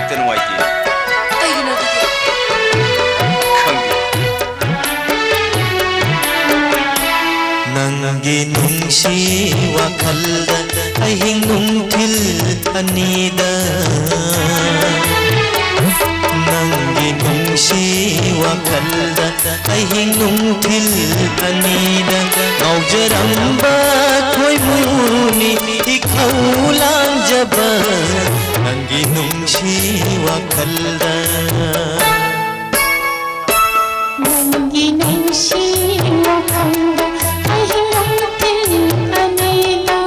ꯍꯦꯛꯇ ꯅꯨꯡꯉꯥꯏꯇꯦ ꯀꯩꯒꯤꯅꯣ ꯑꯗꯨꯗꯤ ꯈꯪꯗꯦ ꯅꯪꯒꯤ ꯅꯨꯡꯁꯤ ꯋꯥꯈꯜꯗ ꯑꯍꯤꯡ ꯅꯨꯡꯊꯤꯜ ꯑꯅꯤꯗ ꯅꯪꯒꯤ ꯅꯨꯡꯁꯤ ꯋꯥꯈꯜꯗ ꯑꯍꯤꯡ ꯅꯨꯡꯊꯤꯜ ꯑꯅꯤꯗ ꯉꯥꯎꯖꯔꯝꯕ ꯈꯣꯏꯃꯨꯅꯤ 이khau ꯂꯥꯡꯖꯕ ꯅꯪꯒꯤ ꯅꯨꯡꯁꯤ ꯋꯥꯈꯜꯗ ꯅꯪꯒꯤ ꯅꯨꯡꯁꯤ ꯋꯥꯈꯜꯗ ꯑꯍꯤꯡ ꯅꯨꯡꯊꯤꯜ ꯑꯅꯤꯗ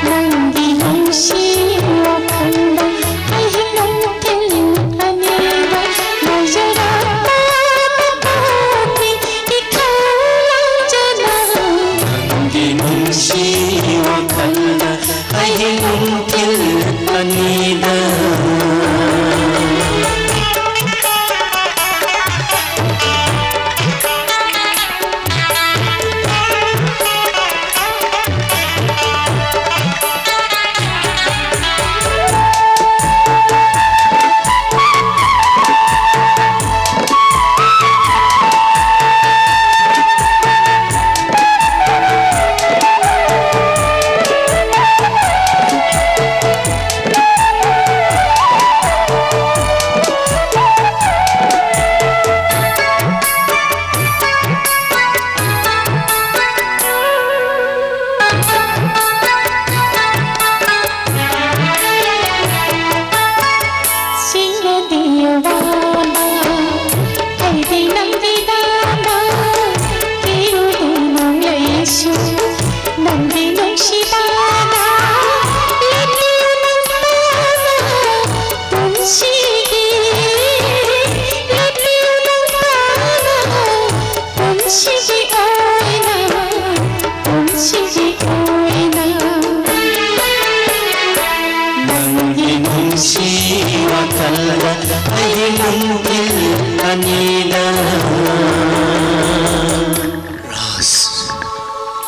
ꯅꯪꯒꯤ ꯅꯨꯡꯁꯤ ꯋꯥꯈꯜꯗ ꯑꯍꯤꯡ ꯅꯨꯡꯊꯤꯜ ꯑꯅꯤꯗ ꯉꯥꯎꯖꯔꯝꯕ ꯅꯪꯒꯤ 이khau ꯂꯥꯡꯖꯕ ꯅꯪꯒꯤ ꯅꯨꯡꯁꯤ ꯋꯥꯈꯜꯗ ꯑꯍꯤꯡ ꯅꯨꯡꯊꯤꯜ ꯑꯅꯤꯗ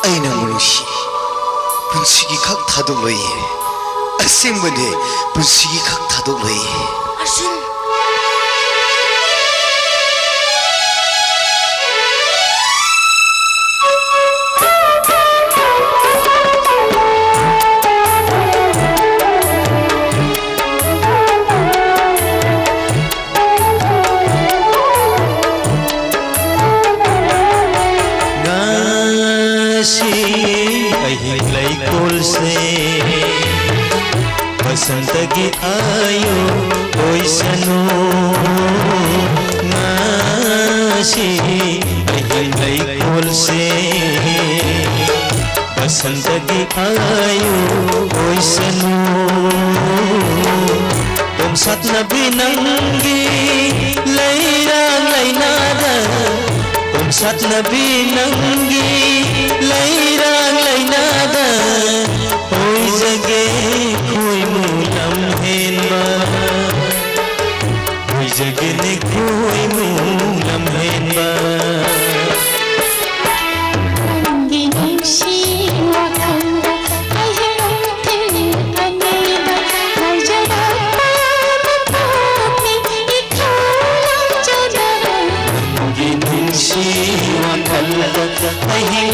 ꯑꯩꯅ ꯃꯅꯨꯡꯁꯤ ꯄꯨꯟꯁꯤꯒꯤ ꯈꯛ ꯊꯥꯗꯣꯛꯂꯣꯏ ꯑꯁꯦꯡꯕꯅꯤ ꯄꯨꯟꯁꯤꯒꯤ ꯈꯛ ꯊꯥꯗꯣꯛꯂꯣꯏ ꯑꯔꯖꯨꯟ बसंत की आयु ओइसनो नाशी लैकोल से बसंत की आयु ओइसनो तुम सतनबी नंगी लैरांग लैनादा तुम सतनबी नंगी लैरांग लैनादा ओइ जगे कोई मूलम हेनबा ओइ जगे ने कोई मूलम हेनबा नंगी नुंशी वखंड अहिं नूंथिल अनीदा नौजवान पापी इkhau langjaba नंगी नुंशी वखंड अहिं